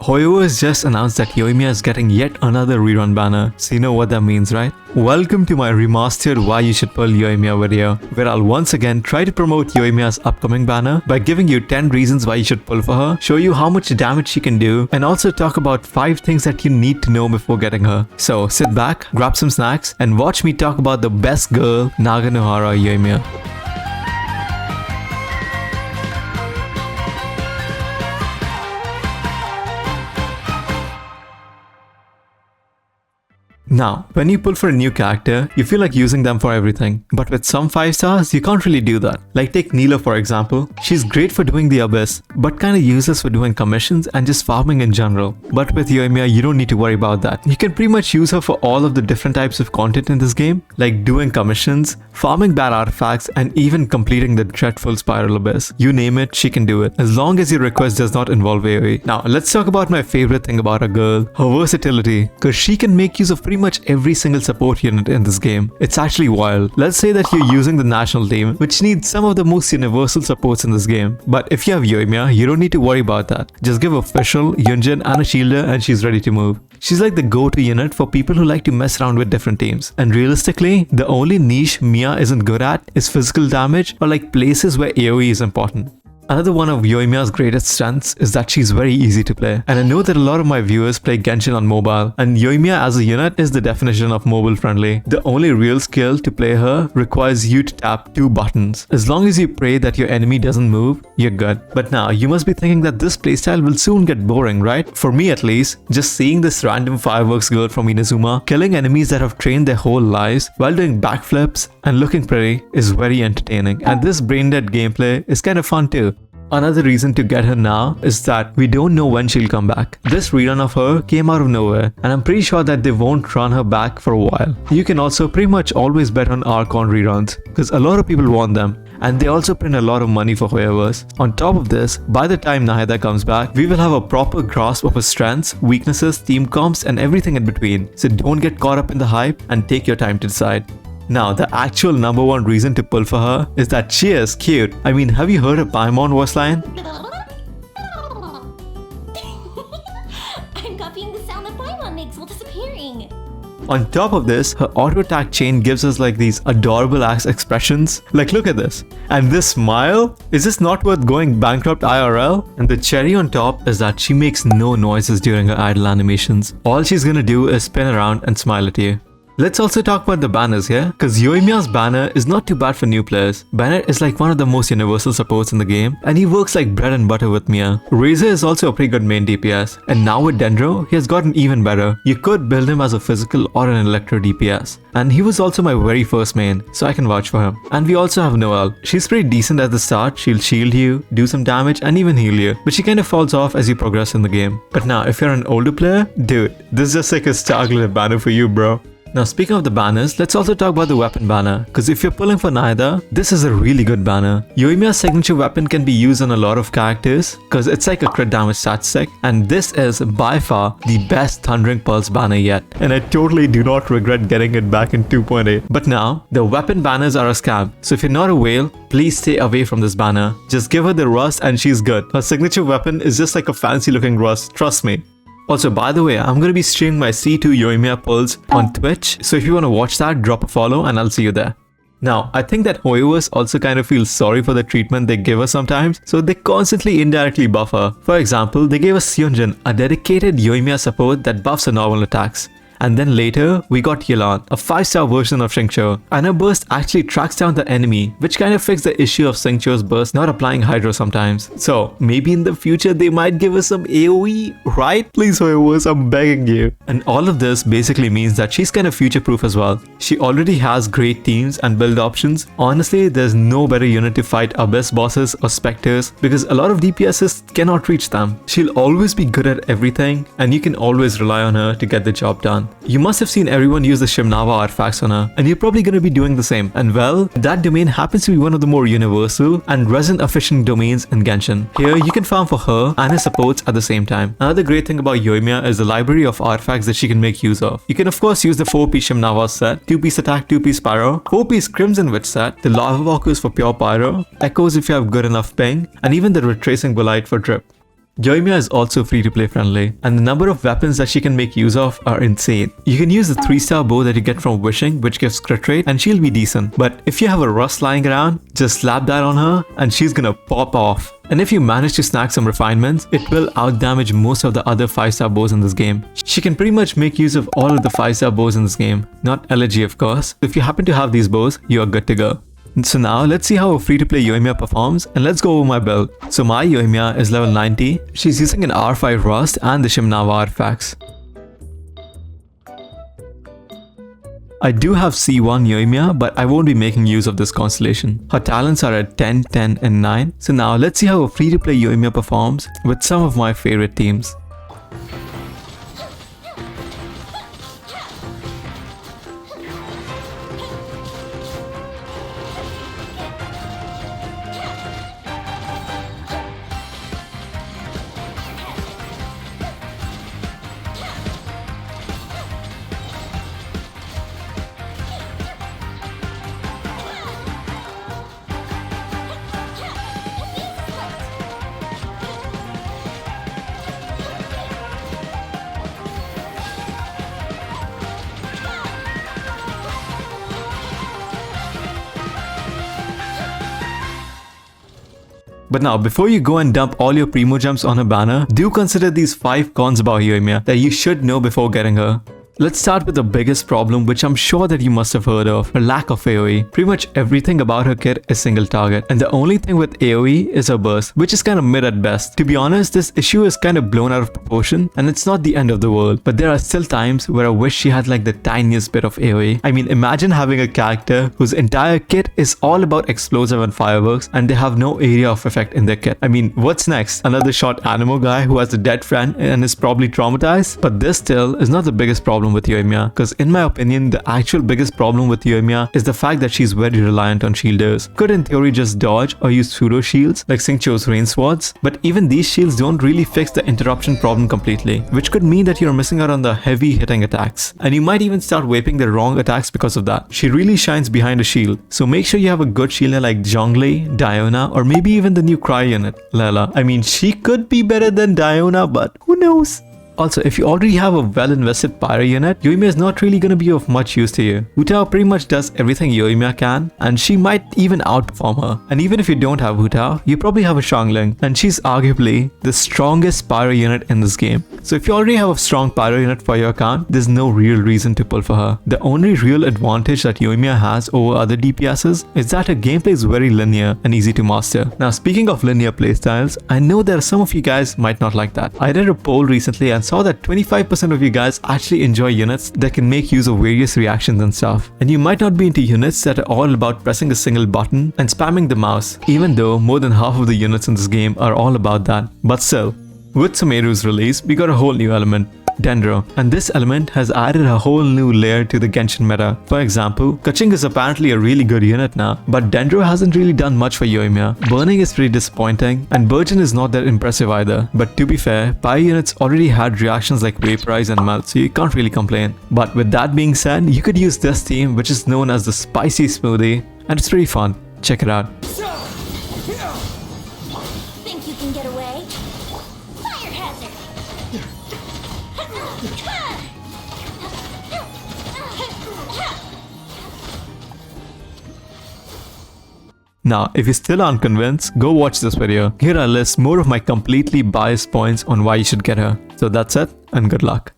HOYO has just announced that Yoimiya is getting yet another rerun banner, so you know what that means, right? Welcome to my remastered Why You Should Pull Yoimiya video, where I'll once again try to promote Yoimiya's upcoming banner by giving you 10 reasons why you should pull for her, show you how much damage she can do, and also talk about 5 things that you need to know before getting her. So sit back, grab some snacks, and watch me talk about the best girl, Naganohara Yoimiya. Now, when you pull for a new character, you feel like using them for everything. But with some 5 stars, you can't really do that. Like take Neela for example. She's great for doing the Abyss, but kinda useless for doing commissions and just farming in general. But with Yoimiya, you don't need to worry about that. You can pretty much use her for all of the different types of content in this game, like doing commissions, farming bad artifacts, and even completing the dreadful Spiral Abyss. You name it, she can do it, as long as your request does not involve AoE. Now, let's talk about my favorite thing about a girl, her versatility, cause she can make use of pretty much every single support unit in this game. It's actually wild. Let's say that you're using the national team, which needs some of the most universal supports in this game. But if you have Yoimiya, you don't need to worry about that. Just give Official, Yunjin, and a Shielder and she's ready to move. She's like the go-to unit for people who like to mess around with different teams. And realistically, the only niche Mia isn't good at is physical damage or like places where AoE is important. Another one of Yoimiya's greatest strengths is that she's very easy to play. And I know that a lot of my viewers play Genshin on mobile, and Yoimiya as a unit is the definition of mobile friendly. The only real skill to play her requires you to tap 2 buttons. As long as you pray that your enemy doesn't move, you're good. But now, you must be thinking that this playstyle will soon get boring, right? For me at least, just seeing this random fireworks girl from Inazuma killing enemies that have trained their whole lives while doing backflips and looking pretty is very entertaining. And this brain-dead gameplay is kind of fun too. Another reason to get her now is that we don't know when she'll come back. This rerun of her came out of nowhere, and I'm pretty sure that they won't run her back for a while. You can also pretty much always bet on Archon reruns, because a lot of people want them, and they also print a lot of money for HOYOverse. On top of this, by the time Nahida comes back, we will have a proper grasp of her strengths, weaknesses, team comps, and everything in between. So don't get caught up in the hype and take your time to decide. Now, the actual number 1 reason to pull for her is that she is cute. I mean, have you heard her Paimon voice line? I'm copying the sound that Paimon makes while disappearing. On top of this, her auto attack chain gives us like these adorable ass expressions. Like look at this. And this smile? Is this not worth going bankrupt IRL? And the cherry on top is that she makes no noises during her idle animations. All she's gonna do is spin around and smile at you. Let's also talk about the banners here, cause Yoimiya's banner is not too bad for new players. Bennett is like one of the most universal supports in the game, and he works like bread and butter with Mia. Razor is also a pretty good main DPS, and now with Dendro, he has gotten even better. You could build him as a physical or an electro DPS. And he was also my very first main, so I can vouch for him. And we also have Noelle. She's pretty decent at the start, she'll shield you, do some damage, and even heal you, but she kind of falls off as you progress in the game. But now, if you're an older player, dude, this is just like a star-glitter banner for you, bro. Now speaking of the banners, let's also talk about the weapon banner, cause if you're pulling for Nahida, this is a really good banner. Yoimiya's signature weapon can be used on a lot of characters, cause it's like a crit damage statistic, and this is by far the best Thundering Pulse banner yet. And I totally do not regret getting it back in 2.8. But now, the weapon banners are a scam, so if you're not a whale, please stay away from this banner. Just give her the rust and she's good. Her signature weapon is just like a fancy looking rust, trust me. Also, by the way, I'm gonna be streaming my C2 Yoimiya pulls on Twitch, so if you wanna watch that, drop a follow and I'll see you there. Now, I think that HOYOverse also kind of feels sorry for the treatment they give us sometimes, so they constantly indirectly buff her. For example, they gave us Yunjin, a dedicated Yoimiya support that buffs her normal attacks. And then later, we got Yelan, a 5-star version of Xingqiu, and her burst actually tracks down the enemy, which kind of fixed the issue of Xingqiu's burst not applying Hydro sometimes. So, maybe in the future they might give us some AoE, right? Please HOYOverse, I'm begging you. And all of this basically means that she's kind of future-proof as well. She already has great teams and build options. Honestly, there's no better unit to fight Abyss bosses or Spectres, because a lot of DPSs cannot reach them. She'll always be good at everything, and you can always rely on her to get the job done. You must have seen everyone use the Shimnava artifacts on her, and you're probably going to be doing the same. And well, that domain happens to be one of the more universal and resin efficient domains in Genshin. Here, you can farm for her and her supports at the same time. Another great thing about Yoimiya is the library of artifacts that she can make use of. You can of course use the 4-piece Shimnava set, 2-piece attack, 2-piece pyro, 4-piece Crimson Witch set, the Lava Walkers for pure pyro, echoes if you have good enough ping, and even the retracing Bolite for drip. Yoimiya is also free to play friendly, and the number of weapons that she can make use of are insane. You can use the 3-star bow that you get from wishing, which gives crit rate, and she'll be decent. But if you have a rust lying around, just slap that on her and she's gonna pop off. And if you manage to snag some refinements, it will outdamage most of the other 5-star bows in this game. She can pretty much make use of all of the 5-star bows in this game, not elegy of course. If you happen to have these bows, you are good to go. So now let's see how a free-to-play Yoimiya performs, and let's go over my build. So my Yoimiya is level 90. She's using an R5 Rust and the Shimnawa artifacts. I do have C1 Yoimiya, but I won't be making use of this constellation. Her talents are at 10, 10 and 9. So now let's see how a free-to-play Yoimiya performs with some of my favorite teams. But now, before you go and dump all your primo jumps on her banner, do consider these 5 cons about Yoimiya that you should know before getting her. Let's start with the biggest problem, which I'm sure that you must have heard of, her lack of AoE. Pretty much everything about her kit is single target, and the only thing with AoE is her burst, which is kind of mid at best. To be honest, this issue is kind of blown out of proportion, and it's not the end of the world, but there are still times where I wish she had like the tiniest bit of AoE. I mean, imagine having a character whose entire kit is all about explosive and fireworks, and they have no area of effect in their kit. I mean, what's next? Another short Animo guy who has a dead friend and is probably traumatized? But this still is not the biggest problem with Yoimiya, because in my opinion, the actual biggest problem with Yoimiya is the fact that she's very reliant on shielders. Could in theory just dodge or use pseudo shields like Xingqiu's rain swords, but even these shields don't really fix the interruption problem completely, which could mean that you're missing out on the heavy hitting attacks, and you might even start wiping the wrong attacks because of that. She really shines behind a shield, so make sure you have a good shielder like Zhongli, Diona, or maybe even the new Cry unit, Lela. I mean, she could be better than Diona, but who knows? Also, if you already have a well-invested Pyro unit, Yoimiya is not really going to be of much use to you. Hu Tao pretty much does everything Yoimiya can, and she might even outperform her. And even if you don't have Hu Tao, you probably have a Xiangling, and she's arguably the strongest Pyro unit in this game. So if you already have a strong Pyro unit for your account, there's no real reason to pull for her. The only real advantage that Yoimiya has over other DPSs is that her gameplay is very linear and easy to master. Now, speaking of linear playstyles, I know that some of you guys might not like that. I did a poll recently and saw that 25% of you guys actually enjoy units that can make use of various reactions and stuff. And you might not be into units that are all about pressing a single button and spamming the mouse, even though more than half of the units in this game are all about that. But still, with Sumeru's release, we got a whole new element, Dendro, and this element has added a whole new layer to the Genshin meta. For example, Kaching is apparently a really good unit now, but Dendro hasn't really done much for Yoimiya. Burning is pretty disappointing, and Burgeon is not that impressive either. But to be fair, Pyre units already had reactions like Vaporize and Melt, so you can't really complain. But with that being said, you could use this team, which is known as the Spicy Smoothie, and it's pretty fun. Check it out. Think you can get away? Fire hazard! Now, if you still aren't convinced, go watch this video. Here I list more of my completely biased points on why you should get her. So that's it, and good luck.